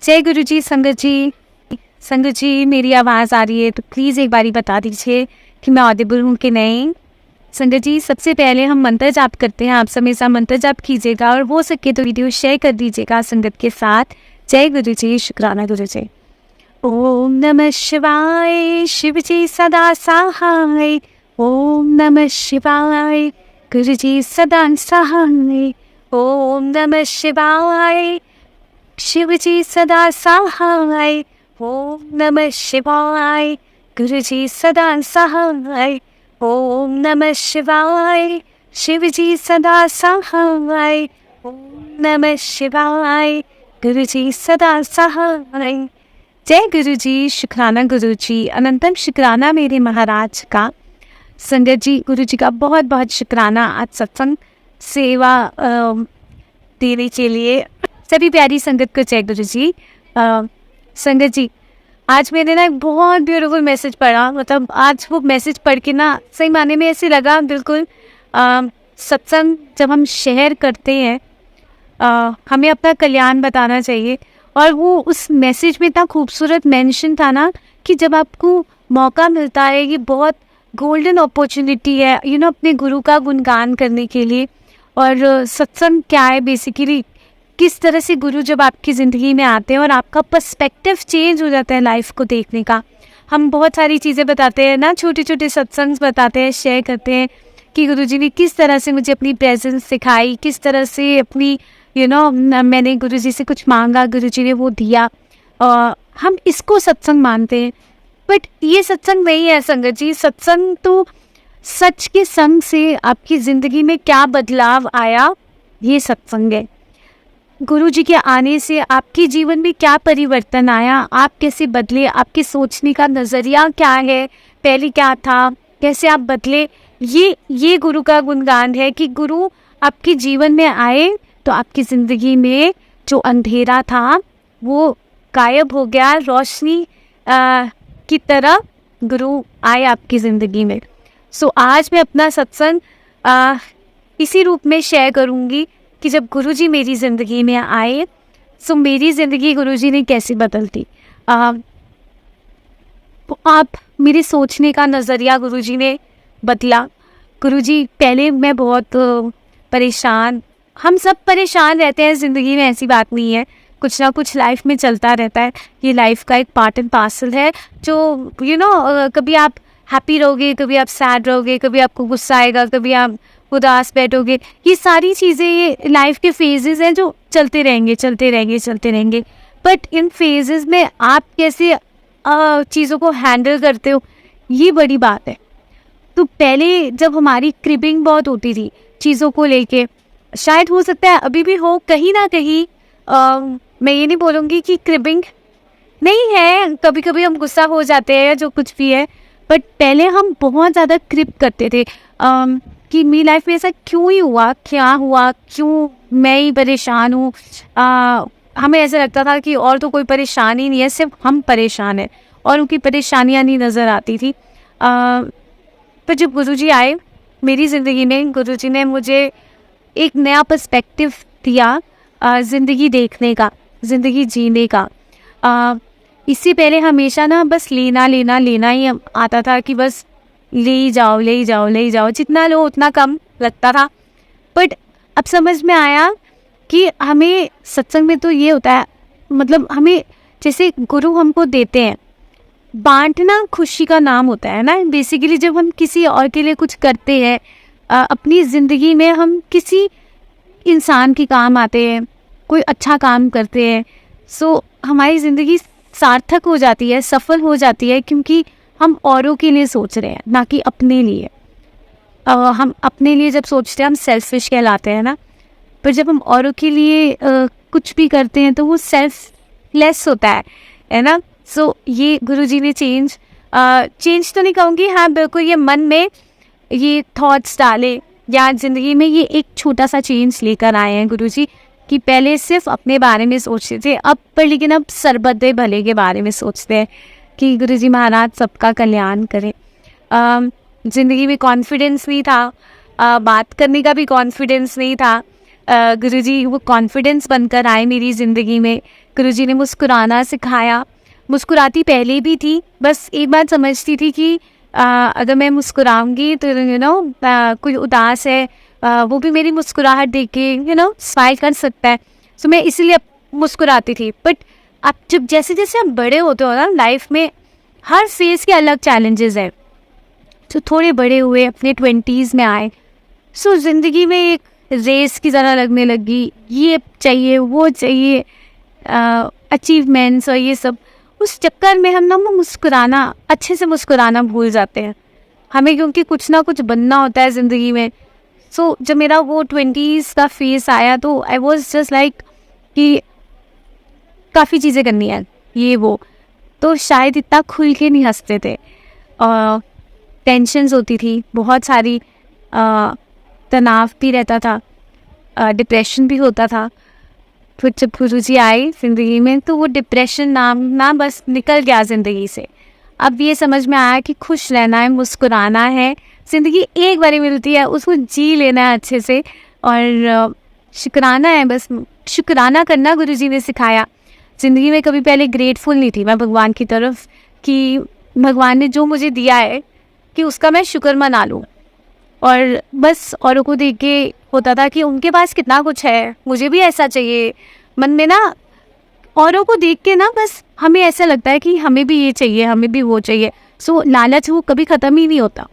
जय गुरु जी। संगत जी मेरी आवाज़ आ रही है तो प्लीज़ एक बारी बता दीजिए कि मैं ऑडिबल हूँ कि नहीं। संगत जी, सबसे पहले हम मंत्र जाप करते हैं, आप हमेशा मंत्र जाप कीजिएगा और हो सके तो वीडियो शेयर कर दीजिएगा संगत के साथ। जय गुरु जी, शुक्राना गुरु जी। ओम नमः शिवाय, शिव जी सदा सहाय। ओम नमः शिवाय, गुरु जी सदा सहाय। ओम नमः शिवाय, शिव जी सदा सहाय। ओम नमः शिवाय, गुरु जी सदा सहाय। ओम नमः शिवाय, शिव जी सदा सहाय। ओम नमः शिवाय, गुरु जी सदा सहाय। जय गुरु जी, शुक्राना गुरु जी, अनंतम शुक्राना मेरे महाराज का। संगत जी, गुरु जी का बहुत बहुत शुक्राना आज सत्संग सेवा देने के लिए। सभी प्यारी संगत को जय गुरु जी। संगत जी, आज मैंने ना एक बहुत ब्यूटीफुल मैसेज पढ़ा। मतलब आज वो मैसेज पढ़ के ना सही माने में ऐसे लगा बिल्कुल सत्संग जब हम शेयर करते हैं हमें अपना कल्याण बताना चाहिए। और वो उस मैसेज में इतना खूबसूरत मेंशन था ना कि जब आपको मौका मिलता है, ये बहुत गोल्डन अपॉर्चुनिटी है अपने गुरु का गुणगान करने के लिए। और सत्संग क्या है बेसिकली, किस तरह से गुरु जब आपकी ज़िंदगी में आते हैं और आपका पर्सपेक्टिव चेंज हो जाता है लाइफ को देखने का। हम बहुत सारी चीज़ें बताते हैं ना, छोटे छोटे सत्संग बताते हैं, शेयर करते हैं कि गुरुजी ने किस तरह से मुझे अपनी प्रेजेंस सिखाई, किस तरह से अपनी मैंने गुरुजी से कुछ मांगा, गुरुजी ने वो दिया। हम इसको सत्संग मानते हैं, बट ये सत्संग नहीं है संगत जी। सत्संग तो सच के संग से आपकी ज़िंदगी में क्या बदलाव आया, ये सत्संग है। गुरु जी के आने से आपके जीवन में क्या परिवर्तन आया, आप कैसे बदले, आपके सोचने का नज़रिया क्या है, पहले क्या था, कैसे आप बदले। ये गुरु का गुणगान है कि गुरु आपके जीवन में आए तो आपकी ज़िंदगी में जो अंधेरा था वो गायब हो गया, रोशनी की तरह गुरु आए आपकी ज़िंदगी में। सो आज मैं अपना सत्संग इसी रूप में शेयर करूँगी कि जब गुरुजी मेरी ज़िंदगी में आए सो मेरी ज़िंदगी गुरुजी ने कैसे बदल दी। आप मेरे सोचने का नज़रिया गुरुजी ने बदला। गुरुजी, पहले मैं बहुत परेशान, हम सब परेशान रहते हैं ज़िंदगी में, ऐसी बात नहीं है, कुछ ना कुछ लाइफ में चलता रहता है। ये लाइफ का एक पार्ट एंड पार्सल है जो कभी आप हैप्पी रहोगे, कभी आप सैड रहोगे, कभी आपको गुस्सा आएगा, कभी आप उदास बैठोगे। ये सारी चीज़ें ये लाइफ के फेजेस हैं जो चलते रहेंगे। बट इन फेजेस में आप कैसे चीज़ों को हैंडल करते हो, ये बड़ी बात है। तो पहले जब हमारी क्रिबिंग बहुत होती थी चीज़ों को लेके, शायद हो सकता है अभी भी हो कहीं ना कहीं। मैं ये नहीं बोलूँगी कि क्रिबिंग नहीं है, कभी कभी हम गुस्सा हो जाते हैं, जो कुछ भी है, बट पहले हम बहुत ज़्यादा क्रिप करते थे कि मेरी लाइफ में ऐसा क्यों ही हुआ, क्या हुआ, क्यों मैं ही परेशान हूँ। हमें ऐसा लगता था कि और तो कोई परेशान ही नहीं है, सिर्फ हम परेशान हैं, और उनकी परेशानियाँ नहीं नज़र आती थी। पर जब गुरुजी आए मेरी ज़िंदगी में, गुरुजी ने मुझे एक नया पर्सपेक्टिव दिया ज़िंदगी देखने का, ज़िंदगी जीने का। इससे पहले हमेशा ना बस लेना ही आता था कि बस ले ही जाओ, जितना लो उतना कम लगता था। बट अब समझ में आया कि हमें सत्संग में तो ये होता है, मतलब हमें जैसे गुरु हमको देते हैं, बांटना खुशी का नाम होता है ना। बेसिकली जब हम किसी और के लिए कुछ करते हैं अपनी ज़िंदगी में, हम किसी इंसान के काम आते हैं, कोई अच्छा काम करते हैं, सो हमारी ज़िंदगी सार्थक हो जाती है, सफल हो जाती है, क्योंकि हम औरों के लिए सोच रहे हैं, ना कि अपने लिए। हम अपने लिए जब सोचते हैं हम सेल्फिश कहलाते हैं ना, पर जब हम औरों के लिए कुछ भी करते हैं तो वो सेल्फलेस होता है ना। सो ये गुरुजी ने चेंज तो नहीं कहूँगी, हाँ बिल्कुल ये मन में ये थॉट्स डाले, या ज़िंदगी में ये एक छोटा सा चेंज लेकर आए हैं गुरुजी, कि पहले सिर्फ अपने बारे में सोचते थे, लेकिन अब सरबते भले के बारे में सोचते हैं कि गुरुजी महाराज सबका कल्याण करें। ज़िंदगी में कॉन्फिडेंस नहीं था, बात करने का भी कॉन्फिडेंस नहीं था। गुरुजी वो कॉन्फिडेंस बनकर आए मेरी ज़िंदगी में गुरुजी ने मुस्कुराना सिखाया। मुस्कुराती पहले भी थी, बस एक बात समझती थी कि अगर मैं मुस्कुराऊंगी तो कोई उदास है, वो भी मेरी मुस्कुराहट देख के स्माइल कर सकता है। सो मैं इसीलिए मुस्कुराती थी। बट अब जब जैसे जैसे हम बड़े होते हो ना, लाइफ में हर फेज़ के अलग चैलेंजेस हैं। तो थोड़े बड़े हुए, अपने 20s में आए, सो ज़िंदगी में एक रेस की तरह लगने लगी, ये चाहिए वो चाहिए, अचीवमेंट्स और ये सब। उस चक्कर में हम मुस्कुराना, अच्छे से मुस्कुराना भूल जाते हैं हमें, क्योंकि कुछ ना कुछ बनना होता है ज़िंदगी में। सो जब मेरा वो 20s का फेस आया तो आई वॉज जस्ट लाइक कि काफ़ी चीज़ें करनी है ये वो, तो शायद इतना खुल के नहीं हंसते थे। टेंशन्स होती थी बहुत सारी, तनाव भी रहता था, डिप्रेशन भी होता था। फिर जब गुरुजी आए ज़िंदगी में तो वो डिप्रेशन नाम ना बस निकल गया ज़िंदगी से। अब ये समझ में आया कि खुश रहना है, मुस्कुराना है, ज़िंदगी एक बारी मिलती है, उसको जी लेना है अच्छे से, और शुक्राना है, बस शुक्राना करना गुरुजी ने सिखाया। ज़िंदगी में कभी पहले ग्रेटफुल नहीं थी मैं भगवान की तरफ कि भगवान ने जो मुझे दिया है कि उसका मैं शुक्र मना लूँ, और बस औरों को देख के होता था कि उनके पास कितना कुछ है, मुझे भी ऐसा चाहिए। मन में ना औरों को देख के ना बस हमें ऐसा लगता है कि हमें भी ये चाहिए, हमें भी वो चाहिए। सो लालच वो कभी ख़त्म ही नहीं होता।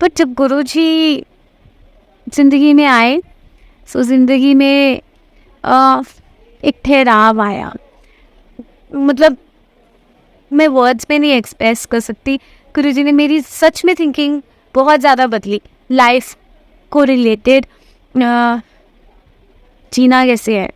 पर जब गुरुजी ज़िंदगी में आए, सो ज़िंदगी में एक ठहराव आया। मतलब मैं वर्ड्स में नहीं एक्सप्रेस कर सकती। गुरुजी ने मेरी सच में थिंकिंग बहुत ज़्यादा बदली। लाइफ को रिलेटेड जीना कैसे है,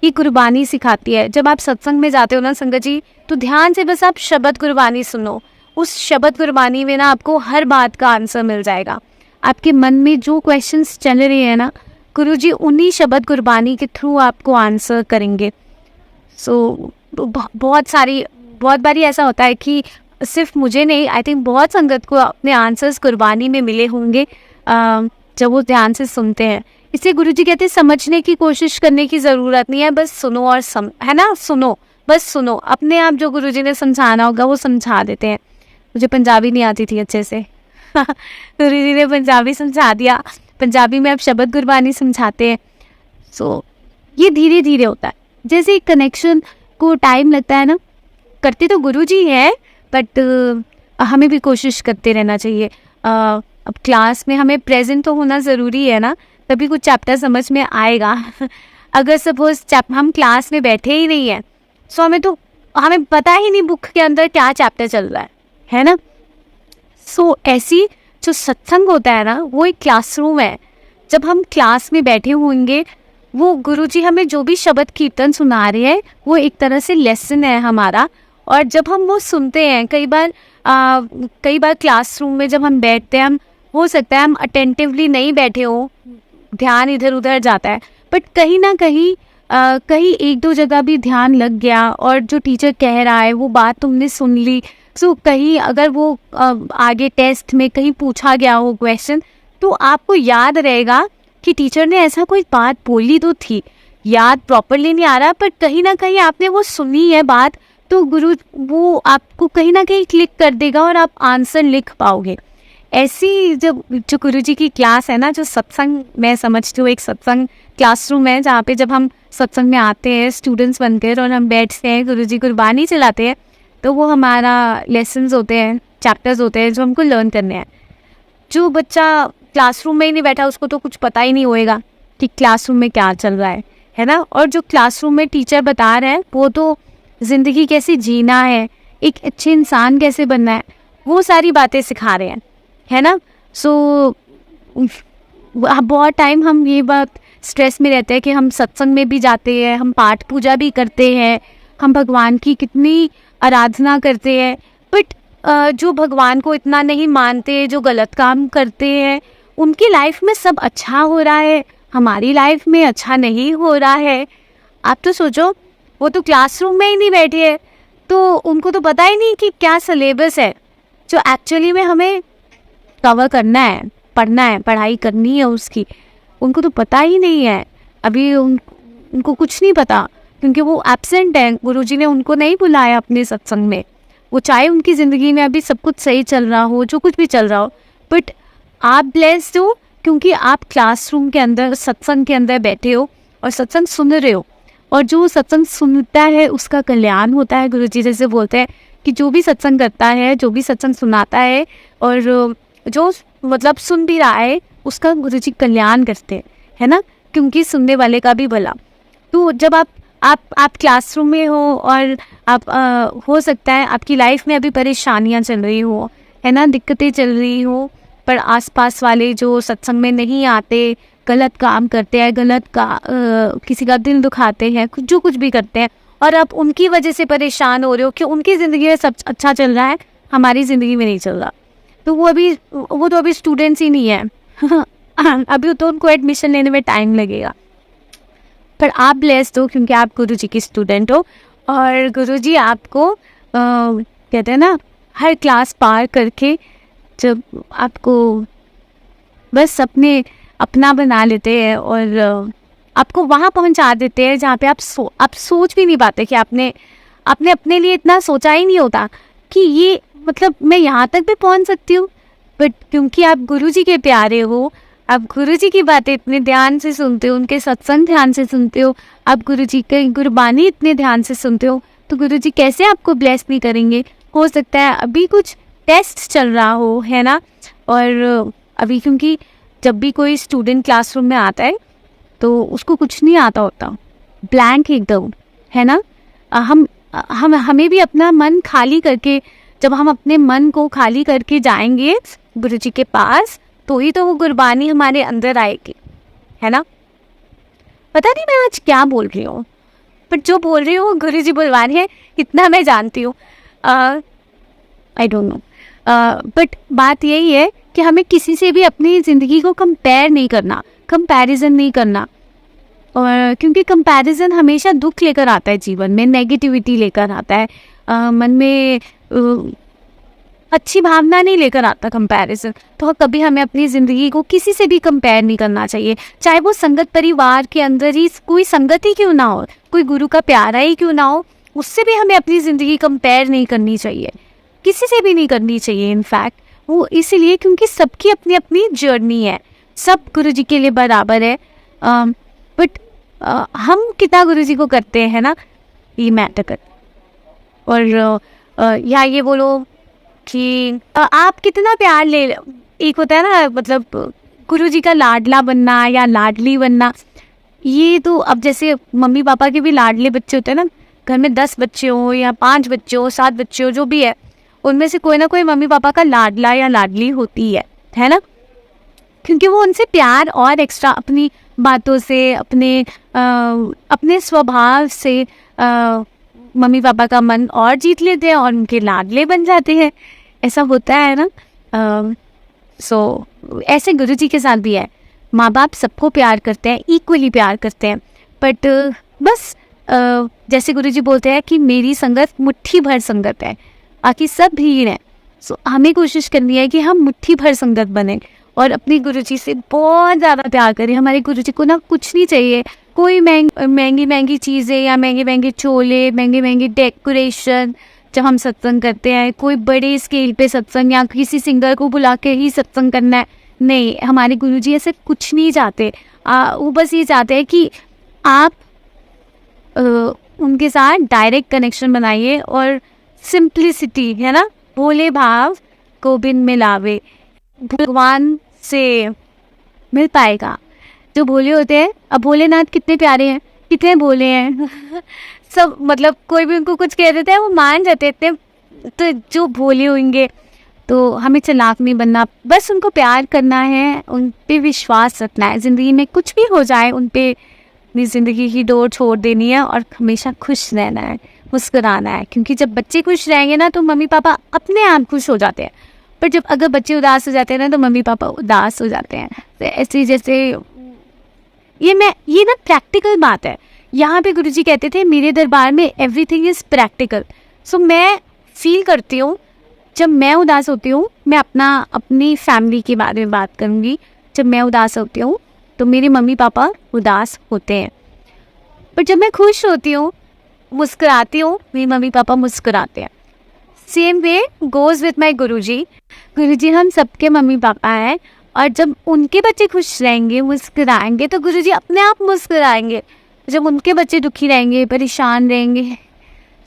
ये कुर्बानी सिखाती है। जब आप सत्संग में जाते हो ना संगत जी, तो ध्यान से बस आप शब्द कुर्बानी सुनो। उस शब्द कुर्बानी में ना आपको हर बात का आंसर मिल जाएगा। आपके मन में जो क्वेश्चंस चल रहे हैं ना, गुरुजी उन्हीं शब्द कुर्बानी के थ्रू आपको आंसर करेंगे। सो बहुत बारी ऐसा होता है कि सिर्फ मुझे नहीं, आई थिंक बहुत संगत को अपने आंसर्स कुर्बानी में मिले होंगे जब वो ध्यान से सुनते हैं। इसलिए गुरुजी कहते हैं समझने की कोशिश करने की ज़रूरत नहीं है, बस सुनो और है ना, सुनो, बस सुनो। अपने आप जो गुरुजी ने समझाना होगा वो समझा देते हैं। मुझे पंजाबी नहीं आती थी अच्छे से गुरुजी ने पंजाबी समझा दिया। पंजाबी में आप शब्द गुरबानी समझाते हैं। सो ये धीरे धीरे होता है, जैसे कनेक्शन को टाइम लगता है ना। करते तो गुरुजी है, बट हमें भी कोशिश करते रहना चाहिए। अब क्लास में हमें प्रेजेंट तो होना ज़रूरी है ना, तभी कुछ चैप्टर समझ में आएगा अगर सपोज हम क्लास में बैठे ही नहीं है, सो हमें पता ही नहीं बुक के अंदर क्या चैप्टर चल रहा है ना। सो ऐसी जो सत्संग होता है ना, वो एक क्लासरूम है। जब हम क्लास में बैठे होंगे, वो गुरुजी हमें जो भी शब्द कीर्तन सुना रहे हैं वो एक तरह से लेसन है हमारा। और जब हम वो सुनते हैं, कई बार क्लासरूम में जब हम बैठते हैं, हम हो सकता है हम अटेंटिवली नहीं बैठे हो, ध्यान इधर उधर जाता है, बट कहीं ना कहीं कहीं एक दो जगह भी ध्यान लग गया और जो टीचर कह रहा है वो बात तुमने सुन ली। सो कहीं अगर वो आगे टेस्ट में कहीं पूछा गया हो क्वेश्चन, तो आपको याद रहेगा कि टीचर ने ऐसा कोई बात बोली तो थी। याद प्रॉपरली नहीं आ रहा, पर कहीं ना कहीं आपने वो सुनी है बात, तो गुरु वो आपको कहीं ना कहीं क्लिक कर देगा और आप आंसर लिख पाओगे। ऐसी जो गुरुजी की क्लास है ना, जो सत्संग मैं समझती हूँ एक सत्संग क्लासरूम है, जहाँ पे जब हम सत्संग में आते हैं स्टूडेंट्स बनकर और हम बैठते हैं, गुरुजी कुर्बानी चलाते हैं, तो वो हमारा लेसन्स होते हैं, चैप्टर्स होते हैं जो हमको लर्न करने हैं। जो बच्चा क्लासरूम में ही नहीं बैठा, उसको तो कुछ पता ही नहीं होएगा कि क्लासरूम में क्या चल रहा है ना। और जो क्लासरूम में टीचर बता रहे हैं, वो तो ज़िंदगी कैसे जीना है, एक अच्छे इंसान कैसे बनना है, वो सारी बातें सिखा रहे हैं, है ना। सो बहुत टाइम हम ये बात स्ट्रेस में रहते हैं कि हम सत्संग में भी जाते हैं, हम पाठ पूजा भी करते हैं, हम भगवान की कितनी आराधना करते हैं, बट जो भगवान को इतना नहीं मानते, जो गलत काम करते हैं, उनकी लाइफ में सब अच्छा हो रहा है, हमारी लाइफ में अच्छा नहीं हो रहा है। आप तो सोचो, वो तो क्लासरूम में ही नहीं बैठे हैं, तो उनको तो पता ही नहीं कि क्या सिलेबस है जो एक्चुअली में हमें कवर करना है, पढ़ना है, पढ़ाई करनी है उसकी। उनको तो पता ही नहीं है, अभी उनको कुछ नहीं पता। क्योंकि वो एब्सेंट हैं, गुरुजी ने उनको नहीं बुलाया अपने सत्संग में। वो चाहे उनकी ज़िंदगी में अभी सब कुछ सही चल रहा हो, जो कुछ भी चल रहा हो, बट आप ब्लेस्ड हो क्योंकि आप क्लासरूम के अंदर सत्संग के अंदर बैठे हो और सत्संग सुन रहे हो। और जो सत्संग सुनता है उसका कल्याण होता है। गुरुजी जैसे बोलते हैं कि जो भी सत्संग करता है, जो भी सत्संग सुनाता है और जो मतलब सुन भी रहा है उसका गुरुजी कल्याण करते हैं, है ना, क्योंकि सुनने वाले का भी भला। तो जब आप क्लासरूम में हो और आप हो सकता है आपकी लाइफ में अभी परेशानियां चल रही हो, है ना, दिक्कतें चल रही हो, पर आसपास वाले जो सत्संग में नहीं आते, गलत काम करते हैं, किसी का दिल दुखाते हैं, जो कुछ भी करते हैं, और आप उनकी वजह से परेशान हो रहे हो कि उनकी ज़िंदगी में सब अच्छा चल रहा है, हमारी ज़िंदगी में नहीं चल रहा, तो वो तो अभी स्टूडेंट्स ही नहीं है अभी तो उनको एडमिशन लेने में टाइम लगेगा। पर आप ब्लेस्ड हो क्योंकि आप गुरुजी की स्टूडेंट हो और गुरुजी आपको कहते हैं ना, हर क्लास पार करके जब आपको बस अपना बना लेते हैं और आपको वहाँ पहुँचा देते हैं जहाँ पे आप सोच भी नहीं पाते कि आपने अपने लिए इतना सोचा ही नहीं होता कि ये मतलब मैं यहाँ तक भी पहुँच सकती हूँ। बट क्योंकि आप गुरुजी के प्यारे हो, आप गुरुजी की बातें इतने ध्यान से सुनते हो, उनके सत्संग ध्यान से सुनते हो, आप गुरुजी की गुरबानी इतने ध्यान से सुनते हो, तो गुरुजी कैसे आपको ब्लेस नहीं करेंगे। हो सकता है अभी कुछ टेस्ट चल रहा हो, है ना, और अभी क्योंकि जब भी कोई स्टूडेंट क्लासरूम में आता है तो उसको कुछ नहीं आता होता, ब्लैंक एकदम, है ना। हमें भी अपना मन खाली करके, जब हम अपने मन को खाली करके जाएंगे गुरुजी के पास, तो ही तो वो गुरबानी हमारे अंदर आएगी, है ना। पता नहीं मैं आज क्या बोल रही हूँ, बट जो बोल रही हूँ गुरुजी बुलवा रहे हैं, इतना मैं जानती हूँ। आई डोंट नो, बट बात यही है कि हमें किसी से भी अपनी ज़िंदगी को कंपेयर नहीं करना, कंपैरिजन नहीं करना, और क्योंकि कंपैरिजन हमेशा दुख लेकर आता है, जीवन में नेगेटिविटी लेकर आता है, मन में अच्छी भावना नहीं लेकर आता कंपैरिजन। तो कभी हमें अपनी ज़िंदगी को किसी से भी कंपेयर नहीं करना चाहिए, चाहे वो संगत परिवार के अंदर ही कोई संगत ही क्यों ना हो, कोई गुरु का प्यारा ही क्यों ना हो, उससे भी हमें अपनी ज़िंदगी कंपेयर नहीं करनी चाहिए, किसी से भी नहीं करनी चाहिए। इनफैक्ट वो इसीलिए क्योंकि सबकी अपनी अपनी जर्नी है, सब गुरुजी के लिए बराबर है, बट हम कितना गुरुजी को करते हैं ना, ये मैटर करता। और या ये बोलो कि आप कितना प्यार ले, एक होता है ना, मतलब गुरुजी का लाडला बनना या लाडली बनना, ये तो अब जैसे मम्मी पापा के भी लाडले बच्चे होते हैं ना, घर में 10 बच्चे हो या 5 बच्चे हो, 7 बच्चे हो, जो भी है, उनमें से कोई ना कोई मम्मी पापा का लाडला या लाडली होती है ना, क्योंकि वो उनसे प्यार और एक्स्ट्रा अपनी बातों से, अपने स्वभाव से मम्मी पापा का मन और जीत लेते हैं और उनके लाडले बन जाते हैं, ऐसा होता है ना। सो ऐसे गुरुजी के साथ भी है, माँ बाप सबको प्यार करते हैं, इक्वली प्यार करते हैं, बट बस जैसे गुरुजी बोलते हैं कि मेरी संगत मुट्ठी भर संगत है, बाकी सब भीड़ है। सो हमें कोशिश करनी है कि हम मुट्ठी भर संगत बने और अपने गुरुजी से बहुत ज़्यादा प्यार करें। हमारे गुरुजी को ना कुछ नहीं चाहिए, कोई महंगी चीज़ें या महंगे चोले, महंगे डेकोरेशन जब हम सत्संग करते हैं, कोई बड़े स्केल पे सत्संग या किसी सिंगर को बुला के ही सत्संग करना है, नहीं, हमारे गुरुजी ऐसे कुछ नहीं चाहते। वो बस ये चाहते हैं कि आप उनके साथ डायरेक्ट कनेक्शन बनाइए और सिंप्लिसिटी, है ना, भोले भाव को बिन मिलावे, भगवान से मिल पाएगा। जो भोले होते हैं, अब भोलेनाथ कितने प्यारे हैं, कितने भोले हैं सब, मतलब कोई भी उनको कुछ कह देते हैं वो मान जाते हैं इतने, तो जो भोले होंगे, तो हमें चालाक नहीं बनना, बस उनको प्यार करना है, उन पे विश्वास रखना है, ज़िंदगी में कुछ भी हो जाए उन पे अपनी ज़िंदगी की डोर छोड़ देनी है और हमेशा खुश रहना है, मुस्कुराना है, क्योंकि जब बच्चे खुश रहेंगे ना तो मम्मी पापा अपने आप खुश हो जाते हैं, पर अगर बच्चे उदास हो जाते हैं ना तो मम्मी पापा उदास हो जाते हैं। तो ऐसे जैसे ये ना प्रैक्टिकल बात है। यहाँ पे गुरुजी कहते थे मेरे दरबार में एवरीथिंग इज़ प्रैक्टिकल। सो मैं फील करती हूँ जब मैं उदास होती हूँ, मैं अपनी फैमिली के बारे में बात करूँगी, जब मैं उदास होती हूँ तो मेरे मम्मी पापा उदास होते हैं। पर जब मैं खुश होती हूँ, मुस्कुराती हूँ, मेरे मम्मी पापा मुस्कुराते हैं। Same way goes with my guruji. गुरुजी हम सबके मम्मी पापा हैं, और जब उनके बच्चे खुश रहेंगे, मुस्कुराएंगे, तो गुरुजी अपने आप मुस्कुराएंगे। जब उनके बच्चे दुखी रहेंगे, परेशान रहेंगे,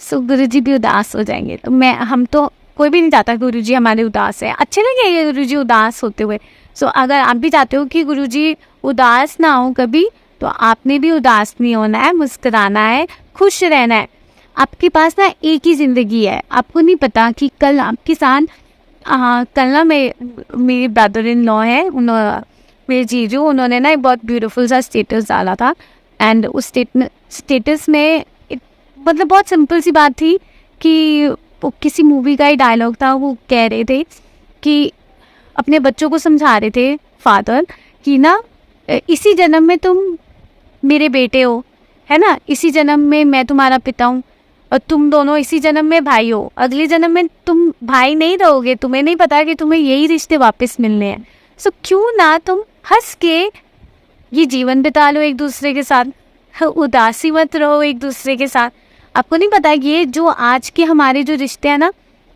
सो गुरुजी भी उदास हो जाएंगे। तो हम तो कोई भी नहीं चाहता गुरुजी हमारे उदास है, अच्छे लगेंगे गुरुजी उदास होते हुए। सो अगर आप भी चाहते हो कि गुरुजी उदास ना हो कभी, तो आपने भी उदास नहीं होना है, मुस्कुराना है, खुश रहना है। आपके पास ना एक ही ज़िंदगी है, आपको नहीं पता कि कल आपके साथ कल ना मेरी ब्रदर इन लॉ है, मेरे जीजू, उन्होंने ना एक बहुत ब्यूटीफुल सा स्टेटस डाला था। एंड उस स्टेटस में मतलब बहुत सिंपल सी बात थी कि वो किसी मूवी का ही डायलॉग था। वो कह रहे थे कि अपने बच्चों को समझा रहे थे फादर कि ना इसी जन्म में तुम मेरे बेटे हो, है ना, इसी जन्म में मैं तुम्हारा पिता हूँ, और तुम दोनों इसी जन्म में भाई हो। अगले जन्म में तुम भाई नहीं रहोगे, तुम्हें नहीं पता कि तुम्हें यही रिश्ते वापस मिलने हैं। सो क्यों ना तुम हंस के ये जीवन बिता लो एक दूसरे के साथ, उदासी मत रहो एक दूसरे के साथ। आपको नहीं पता ये जो आज के हमारे जो रिश्ते हैं ना,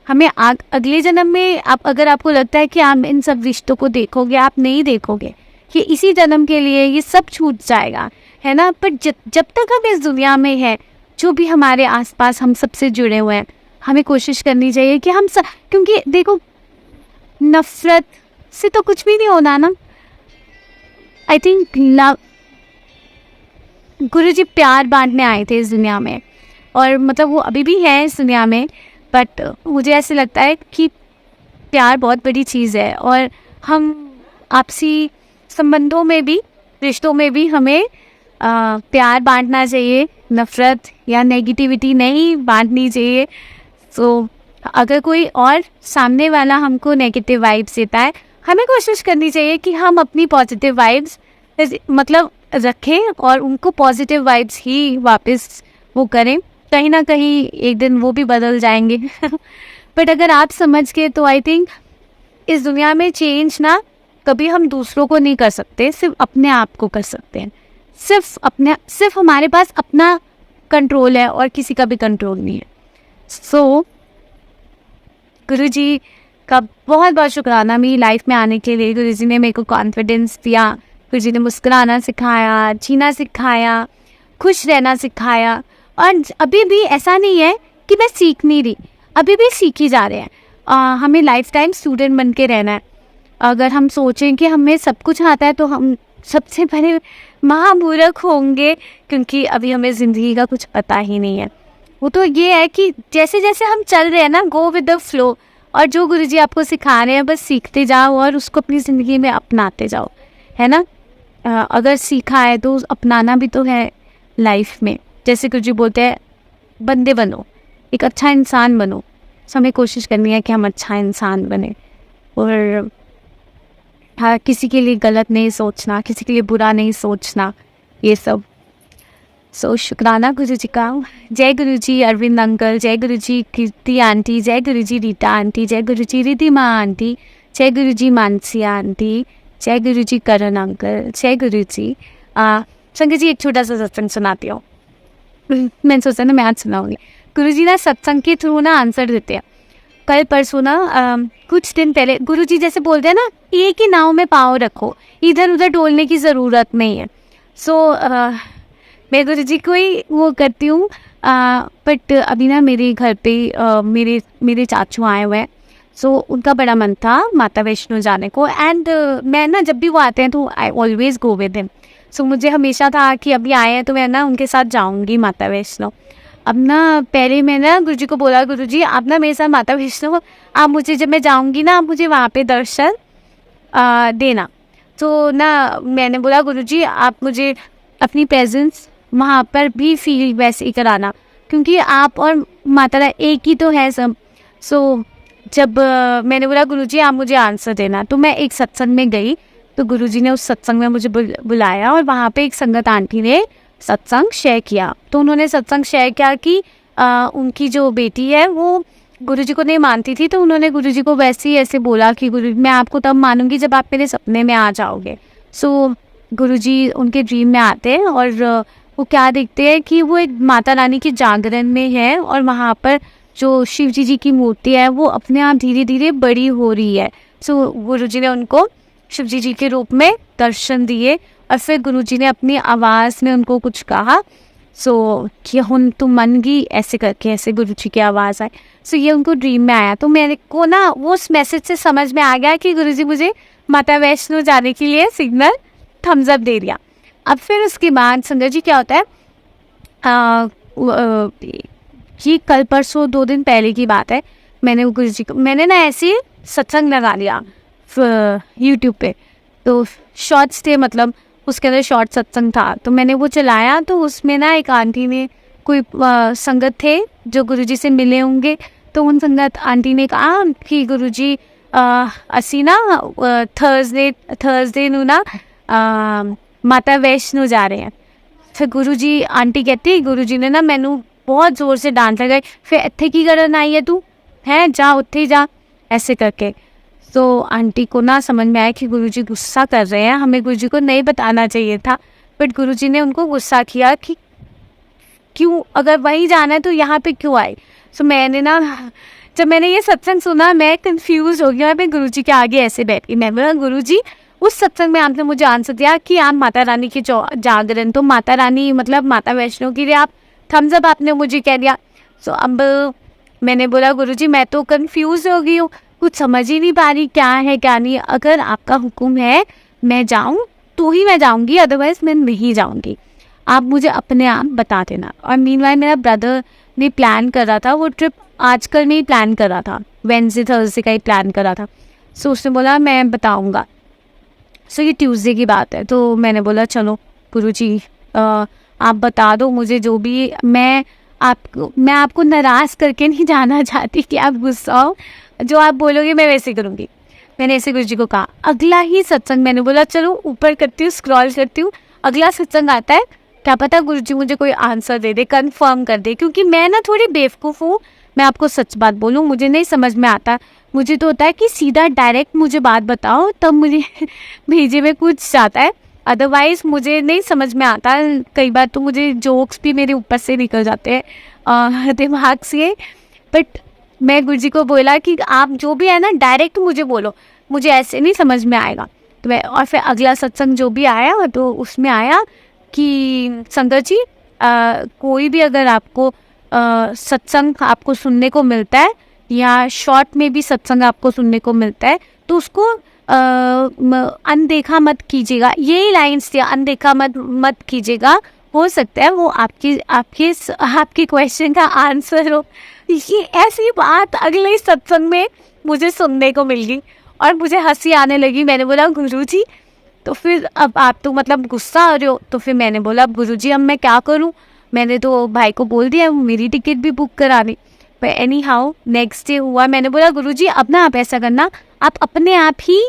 हमें अगले जन्म में अगर आपको लगता है कि आप इन सब रिश्तों को देखोगे, आप नहीं देखोगे, कि इसी जन्म के लिए ये सब छूट जाएगा, है ना। पर जब तक हम इस दुनिया में हैं, जो भी हमारे आसपास हम सबसे जुड़े हुए हैं, हमें कोशिश करनी चाहिए कि हम सब, क्योंकि देखो नफ़रत से तो कुछ भी नहीं होना ना। आई थिंक लव, गुरुजी प्यार बांटने आए थे इस दुनिया में, और मतलब वो अभी भी है इस दुनिया में। बट मुझे ऐसे लगता है कि प्यार बहुत बड़ी चीज़ है, और हम आपसी संबंधों में भी, रिश्तों में भी हमें प्यार बांटना चाहिए, नफ़रत या नेगेटिविटी नहीं बांटनी चाहिए। सो अगर कोई और सामने वाला हमको नेगेटिव वाइब्स देता है, हमें कोशिश करनी चाहिए कि हम अपनी पॉजिटिव वाइब्स मतलब रखें, और उनको पॉजिटिव वाइब्स ही वापस वो करें। कहीं ना कहीं एक दिन वो भी बदल जाएंगे। बट अगर आप समझ के, तो आई थिंक इस दुनिया में चेंज ना कभी हम दूसरों को नहीं कर सकते, सिर्फ अपने आप को कर सकते हैं। सिर्फ हमारे पास अपना कंट्रोल है, और किसी का भी कंट्रोल नहीं है। सो गुरुजी का बहुत बहुत शुक्राना मेरी लाइफ में आने के लिए। गुरुजी ने मेरे को कॉन्फिडेंस दिया, गुरुजी ने मुस्कुराना सिखाया, जीना सिखाया, खुश रहना सिखाया। और अभी भी ऐसा नहीं है कि मैं सीख नहीं रही, अभी भी सीखी जा रहे हैं। हमें लाइफ टाइम स्टूडेंट बन के रहना है। अगर हम सोचें कि हमें सब कुछ आता है, तो हम सबसे पहले महामूर्ख होंगे, क्योंकि अभी हमें ज़िंदगी का कुछ पता ही नहीं है। वो तो ये है कि जैसे जैसे हम चल रहे हैं ना, गो विद द फ्लो, और जो गुरुजी आपको सिखा रहे हैं बस सीखते जाओ और उसको अपनी ज़िंदगी में अपनाते जाओ, है ना। अगर सीखा है तो अपनाना भी तो है लाइफ में। जैसे गुरुजी बोलते हैं, बंदे बनो, एक अच्छा इंसान बनो। सो हमें कोशिश करनी है कि हम अच्छा इंसान बने, और हाँ, किसी के लिए गलत नहीं सोचना, किसी के लिए बुरा नहीं सोचना, ये सब। सो शुक्राना गुरुजी का। जय गुरुजी अरविंद अंकल, जय गुरुजी कीर्ति आंटी, जय गुरुजी रीता आंटी, जय गुरुजी रिधिमा आंटी, जय गुरुजी मानसिया आंटी, जय गुरुजी करण अंकल, जय गुरुजी। संगत जी, एक छोटा सा सत्संग सुनाती हूँ। मैंने सोचा ना मैं आज सुनाऊंगी। गुरुजी ना सत्संग के थ्रू ना आंसर देते हैं। कल परसों ना कुछ दिन पहले गुरुजी जैसे बोलते हैं ना, एक ही नाव में पाँव रखो, इधर उधर डोलने की ज़रूरत नहीं है। सो मैं गुरुजी को ही वो करती हूँ। बट अभी ना मेरे घर पे मेरे चाचू आए हुए हैं। सो उनका बड़ा मन था माता वैष्णो जाने को, एंड मैं ना जब भी वो आते हैं तो I always go with him. So मुझे हमेशा था कि अभी आए हैं तो मैं ना उनके साथ जाऊँगी माता वैष्णो। अब ना पहले मैं ना गुरुजी को बोला, गुरुजी आप ना मेरे साथ माता वैष्णो, आप मुझे, जब मैं जाऊँगी ना, आप मुझे वहाँ पे दर्शन देना। तो ना मैंने बोला, गुरुजी आप मुझे अपनी प्रेजेंस वहाँ पर भी फील वैसे ही कराना, क्योंकि आप और माता रानी एक ही तो है सब। सो जब मैंने बोला, गुरुजी आप मुझे आंसर देना, तो मैं एक सत्संग में गई। तो गुरुजी ने उस सत्संग में मुझे बुलाया, और वहाँ पे एक संगत आंटी ने सत्संग शेयर किया। तो उन्होंने सत्संग शेयर किया कि उनकी जो बेटी है वो गुरुजी को नहीं मानती थी, तो उन्होंने गुरुजी को वैसे ही ऐसे बोला कि गुरु मैं आपको तब मानूंगी जब आप मेरे सपने में आ जाओगे। सो गुरुजी उनके ड्रीम में आते हैं, और वो क्या देखते हैं कि वो एक माता रानी के जागरण में है और वहाँ पर जो शिव जी की मूर्ति है वो अपने आप धीरे धीरे बड़ी हो रही है। सो गुरुजी ने उनको शिव जी के रूप में दर्शन दिए और फिर गुरुजी ने अपनी आवाज़ में उनको कुछ कहा। सो कि हुन तुम मन गई, ऐसे करके ऐसे गुरुजी की आवाज़ आई। सो ये उनको ड्रीम में आया। तो मेरे को ना वो उस मैसेज से समझ में आ गया कि गुरुजी मुझे माता वैष्णो जाने के लिए सिग्नल थम्स अप दे दिया। अब फिर उसके बाद संगत जी क्या होता है, ये कल परसों 2 दिन पहले की बात है, मैंने गुरुजी को मैंने ना ऐसे सत्संग लगा लिया यूट्यूब पे। तो शॉर्ट्स थे, मतलब उसके अंदर शॉर्ट सत्संग था, तो मैंने वो चलाया। तो उसमें ना एक आंटी ने कोई संगत थे जो गुरुजी से मिले होंगे, तो उन संगत आंटी ने कहा कि गुरुजी असी ना थर्सडे नू ना माता वैष्णो जा रहे हैं। फिर गुरुजी आंटी कहती गुरुजी ने ना मैनू बहुत ज़ोर से डांट लगाई, फिर इत्थे की करन आई है तू, है जा उत्थे ही जा, ऐसे करके। तो आंटी को ना समझ में आया कि गुरुजी गुस्सा कर रहे हैं, हमें गुरुजी को नहीं बताना चाहिए था, बट गुरुजी ने उनको गुस्सा किया कि क्यों, अगर वहीं जाना है तो यहाँ पे क्यों आई। सो मैंने ना जब मैंने ये सत्संग सुना मैं कंफ्यूज हो गया। मैं गुरुजी के आगे ऐसे बैठी, मैं बोला गुरुजी उस सत्संग में आपने मुझे आंसर दिया कि आप माता रानी की जागरण, तो माता रानी मतलब माता वैष्णो के लिए आप थम्स अप आपने मुझे कह दिया। सो अब मैंने बोला गुरुजी मैं तो कंफ्यूज हो गई हूँ, कुछ समझ ही नहीं पा रही क्या है क्या नहीं। अगर आपका हुक्म है मैं जाऊँ तो ही मैं जाऊँगी, अदरवाइज़ मैं नहीं जाऊँगी, आप मुझे अपने आप बता देना। और मीनवाइल मेरा ब्रदर ने प्लान कर रहा था, वो ट्रिप आजकल में ही प्लान कर रहा था, वेडनेसडे थर्सडे का ही प्लान कर रहा था। सो उसने बोला मैं बताऊँगा। सो ये ट्यूसडे की बात है। तो मैंने बोला चलो गुरुजी आप बता दो मुझे जो भी, मैं आपको नाराज़ करके नहीं जाना चाहती कि आप गुस्सा हो, जो आप बोलोगे मैं वैसे करूँगी। मैंने ऐसे गुरुजी को कहा। अगला ही सत्संग मैंने बोला चलो ऊपर करती हूँ, स्क्रॉल करती हूँ, अगला सत्संग आता है, क्या पता गुरुजी मुझे कोई आंसर दे दे, कंफर्म कर दे, क्योंकि मैं ना थोड़ी बेवकूफ़ हूँ। मैं आपको सच बात बोलूँ, मुझे नहीं समझ में आता। मुझे तो होता है कि सीधा डायरेक्ट मुझे बात बताओ, तब मुझे भेजे में कुछ जाता है, अदरवाइज़ मुझे नहीं समझ में आता। कई बार तो मुझे जोक्स भी मेरे ऊपर से निकल जाते हैं दिमाग से। बट मैं गुरुजी को बोला कि आप जो भी है ना डायरेक्ट मुझे बोलो, मुझे ऐसे नहीं समझ में आएगा। तो मैं और फिर अगला सत्संग जो भी आया तो उसमें आया कि संगत जी कोई भी अगर आपको सत्संग आपको सुनने को मिलता है या शॉर्ट में भी सत्संग आपको सुनने को मिलता है तो उसको अनदेखा मत कीजिएगा। यही लाइन्स थी, अनदेखा मत कीजिएगा, हो सकता है वो आपके क्वेश्चन का आंसर हो। ये ऐसी बात अगले सत्संग में मुझे सुनने को मिल गई और मुझे हंसी आने लगी। मैंने बोला गुरुजी तो फिर अब आप तो मतलब गुस्सा आ रहे हो। तो फिर मैंने बोला अब गुरुजी अब मैं क्या करूं, मैंने तो भाई को बोल दिया मेरी टिकट भी बुक करा दी। पर एनी हाउ नेक्स्ट डे हुआ, मैंने बोला गुरुजी अब ना आप ऐसा करना, आप अपने आप ही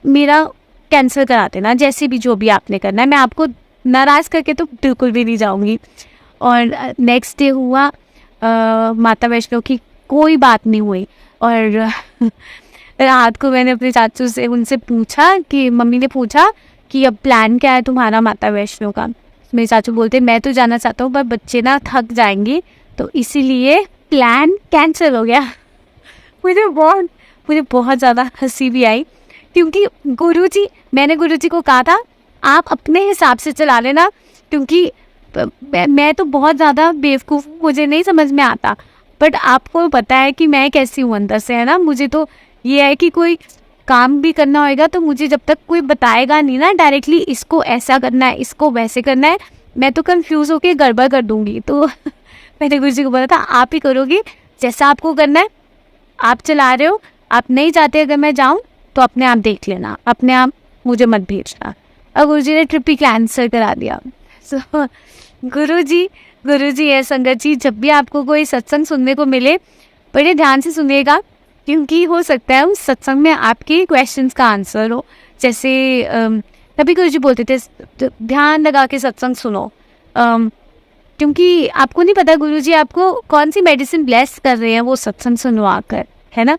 मेरा कैंसिल करा देना, जैसे भी जो भी आपने करना है, मैं आपको नाराज़ करके तो बिल्कुल भी नहीं जाऊंगी। और नेक्स्ट डे हुआ, माता वैष्णो की कोई बात नहीं हुई। और रात को मैंने अपने चाचू से उनसे पूछा कि मम्मी ने पूछा कि अब प्लान क्या है तुम्हारा माता वैष्णो का। मेरे चाचू बोलते मैं तो जाना चाहता हूँ पर बच्चे ना थक जाएंगे तो इसीलिए प्लान कैंसिल हो गया। मुझे बहुत ज़्यादा हंसी भी आई क्योंकि मैंने गुरुजी को कहा था आप अपने हिसाब से चला लेना, क्योंकि मैं तो बहुत ज़्यादा बेवकूफ़ हूँ, मुझे नहीं समझ में आता। बट आपको पता है कि मैं कैसी हूँ अंदर से, है ना। मुझे तो ये है कि कोई काम भी करना होएगा तो मुझे जब तक कोई बताएगा नहीं ना डायरेक्टली इसको ऐसा करना है इसको वैसे करना है, मैं तो कंफ्यूज होके गड़बड़ कर दूँगी। तो मैंने गुरुजी को बोला था आप ही करोगे जैसा आपको करना है, आप चला रहे हो, आप नहीं चाहते अगर मैं जाऊँ तो अपने आप देख लेना, अपने आप मुझे मत भेजना। और गुरुजी ने ट्रिप ही कैंसिल करा दिया। सो गुरुजी है संगत जी, जब भी आपको कोई सत्संग सुनने को मिले बड़े ध्यान से सुनिएगा, क्योंकि हो सकता है उस सत्संग में आपके क्वेश्चंस का आंसर हो। जैसे तभी गुरुजी बोलते थे ध्यान लगा के सत्संग सुनो, क्योंकि आपको नहीं पता गुरुजी आपको कौन सी मेडिसिन ब्लेस कर रहे हैं वो सत्संग सुनवा कर, है ना।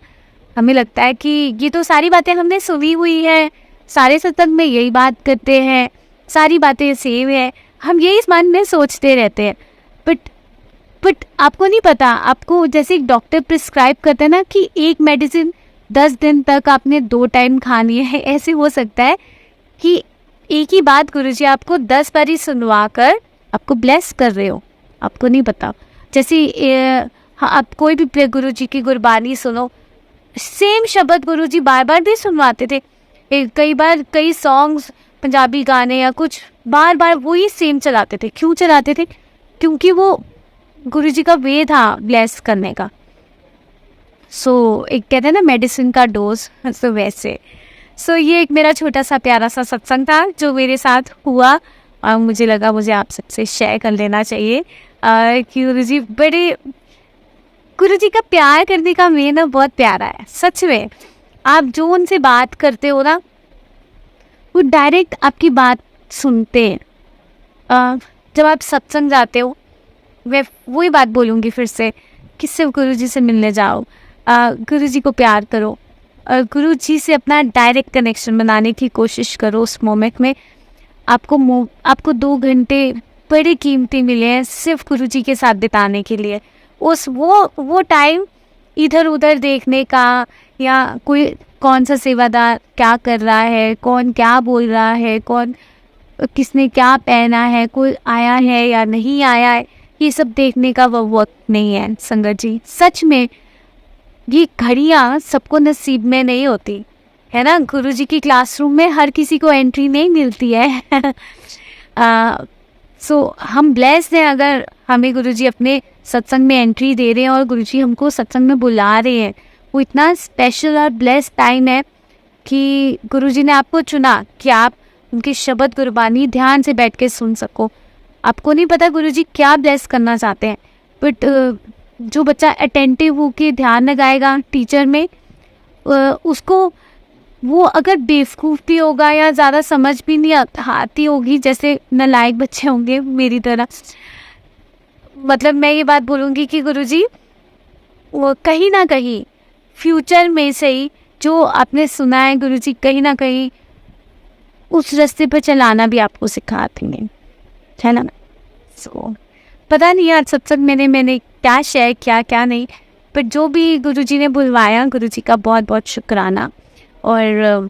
हमें लगता है कि ये तो सारी बातें हमने सुनी हुई है, सारे सत्संग में यही बात करते हैं, सारी बातें सेम है, हम यही मन में सोचते रहते हैं, बट आपको नहीं पता, आपको जैसे एक डॉक्टर प्रिस्क्राइब करते हैं ना कि एक मेडिसिन 10 दिन तक आपने 2 टाइम खानी है, ऐसे हो सकता है कि एक ही बात गुरुजी आपको 10 बारी सुनवा कर आपको ब्लेस कर रहे हो, आपको नहीं पता। जैसे हाँ, आप कोई भी गुरुजी की गुरबानी सुनो, सेम शब्द गुरुजी बार बार भी सुनवाते थे। कई बार कई सॉन्ग्स, पंजाबी गाने या कुछ बार बार वही सेम चलाते थे। क्यों चलाते थे? क्योंकि वो गुरुजी का वे था ब्लेस करने का। एक कहते हैं ना मेडिसिन का डोज, तो वैसे ये एक मेरा छोटा सा प्यारा सा सत्संग था जो मेरे साथ हुआ, और मुझे लगा मुझे आप सबसे शेयर कर लेना चाहिए कि गुरुजी का प्यार करने का वे ना बहुत प्यारा है सच में। आप जो उनसे बात करते हो ना, वो डायरेक्ट आपकी बात सुनते हैं। जब आप सत्संग जाते हो, मैं वही बात बोलूँगी फिर से कि सिर्फ गुरुजी से मिलने जाओ, गुरुजी को प्यार करो और गुरुजी से अपना डायरेक्ट कनेक्शन बनाने की कोशिश करो। उस मोमेंट में आपको 2 घंटे बड़े कीमती मिले हैं सिर्फ गुरुजी के साथ बिताने के लिए। वो टाइम इधर उधर देखने का, या कोई कौन सा सेवादार क्या कर रहा है, कौन क्या बोल रहा है, कौन किसने क्या पहना है, कोई आया है या नहीं आया है, ये सब देखने का वो वक्त नहीं है संगत जी। सच में ये घड़ियाँ सबको नसीब में नहीं होती है ना। गुरुजी की क्लासरूम में हर किसी को एंट्री नहीं मिलती है। हम ब्लेस्ड हैं अगर हमें गुरुजी अपने सत्संग में एंट्री दे रहे हैं और गुरुजी हमको सत्संग में बुला रहे हैं। वो इतना स्पेशल और ब्लेस्ड टाइम है कि गुरुजी ने आपको चुना कि आप उनके शब्द गुरबानी ध्यान से बैठ के सुन सको। आपको नहीं पता गुरुजी क्या ब्लेस करना चाहते हैं, बट जो बच्चा अटेंटिव होकर ध्यान लगाएगा टीचर में, उसको वो अगर बेवकूफ़ भी होगा या ज़्यादा समझ भी नहीं आती होगी, जैसे नालायक बच्चे होंगे मेरी तरह, मतलब मैं ये बात बोलूँगी कि गुरुजी वो कहीं ना कहीं फ्यूचर में से ही जो आपने सुना है, गुरुजी कहीं ना कहीं उस रास्ते पर चलाना भी आपको सिखा देंगे, है ना। पता नहीं यार सत्संग मैंने क्या शेयर किया क्या नहीं, पर जो भी गुरुजी ने बुलवाया, गुरुजी का बहुत बहुत शुक्राना। और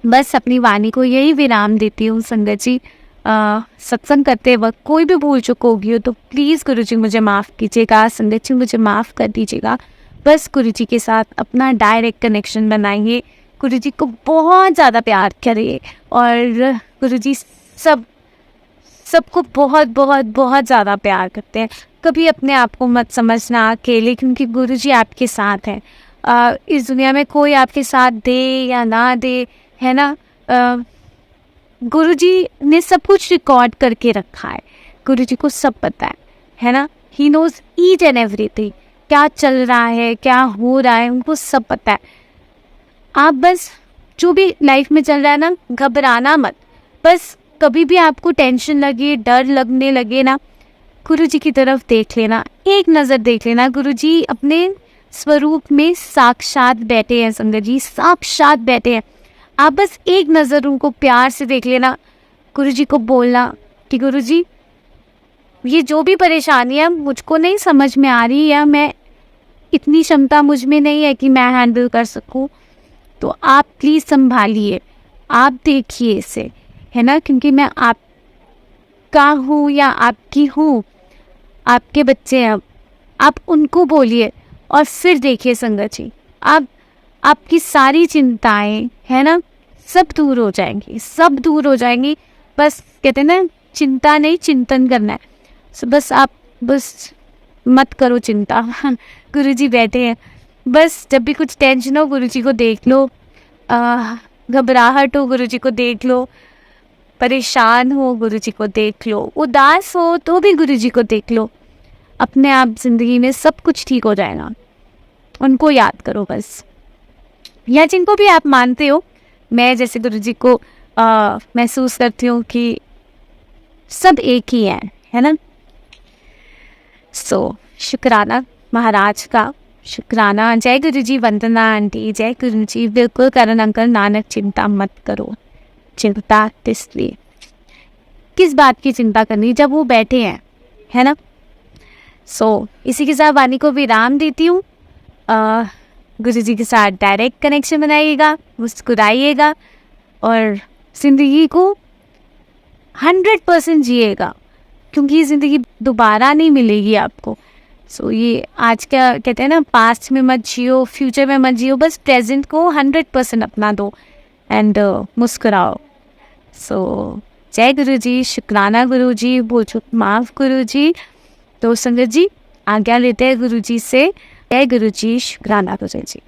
बस अपनी वाणी को यही विराम देती हूँ संगत जी। सत्संग करते वक्त कोई भी भूल चुक होगी हो तो प्लीज़ गुरुजी मुझे माफ़ कीजिएगा, संगत जी मुझे माफ़ कर दीजिएगा। बस गुरुजी के साथ अपना डायरेक्ट कनेक्शन बनाइए, गुरुजी को बहुत ज़्यादा प्यार करिए, और गुरुजी सबको बहुत बहुत बहुत ज़्यादा प्यार करते हैं। कभी अपने आप को मत समझना अकेले, क्योंकि गुरुजी आपके साथ हैं। इस दुनिया में कोई आपके साथ दे या ना दे, है ना, गुरुजी ने सब कुछ रिकॉर्ड करके रखा है। गुरुजी को सब पता है ना। He knows each and everything, क्या चल रहा है, क्या हो रहा है, उनको सब पता है। आप बस जो भी लाइफ में चल रहा है ना, घबराना मत। बस कभी भी आपको टेंशन लगे, डर लगने लगे ना, गुरुजी की तरफ देख लेना, एक नज़र देख लेना। गुरुजी अपने स्वरूप में साक्षात बैठे हैं संगत जी, साक्षात बैठे हैं। आप बस एक नज़र उनको प्यार से देख लेना, गुरुजी को बोलना कि गुरुजी ये जो भी परेशानियाँ मुझको नहीं समझ में आ रही, या मैं इतनी क्षमता मुझ में नहीं है कि मैं हैंडल कर सकूं, तो आप प्लीज़ संभालिए, आप देखिए इसे, है ना। क्योंकि मैं आपका हूँ या आपकी हूँ, आपके बच्चे हैं, आप उनको बोलिए और फिर देखिए संगत जी, आपकी सारी चिंताएं, है ना, सब दूर हो जाएंगी, सब दूर हो जाएंगी। बस कहते हैं ना, चिंता नहीं चिंतन करना है। बस मत करो चिंता, गुरुजी बैठे हैं। बस जब भी कुछ टेंशन हो गुरुजी को देख लो, घबराहट हो गुरुजी को देख लो, परेशान हो गुरुजी को देख लो, उदास हो तो भी गुरुजी को देख लो। अपने आप ज़िंदगी में सब कुछ ठीक हो जाएगा। उनको याद करो बस, या जिनको भी आप मानते हो। मैं जैसे गुरुजी को महसूस करती हूँ कि सब एक ही है ना। शुक्राना महाराज का, शुक्राना। जय गुरुजी, वंदना आंटी, जय गुरुजी। बिल्कुल करण अंकल, नानक चिंता मत करो, चिंता इसलिए। किस बात की चिंता करनी जब वो बैठे हैं, है ना। इसी के साथ वाणी को विराम देती हूँ। गुरु जी के साथ डायरेक्ट कनेक्शन बनाइएगा, मुस्कुराइएगा और ज़िंदगी को 100% जिएगा, क्योंकि ये ज़िंदगी दोबारा नहीं मिलेगी आपको। ये आज क्या कहते हैं ना, पास्ट में मत जियो, फ्यूचर में मत जियो, बस प्रेजेंट को 100% अपना दो एंड मुस्कुराओ। जय गुरु जी, शुक्राना गुरु जी, भूल चूक माफ़ गुरु जी। तो संगत जी आज्ञा लेते हैं गुरु जी से। जय गुरु जी, शुक्राना गुरु जी।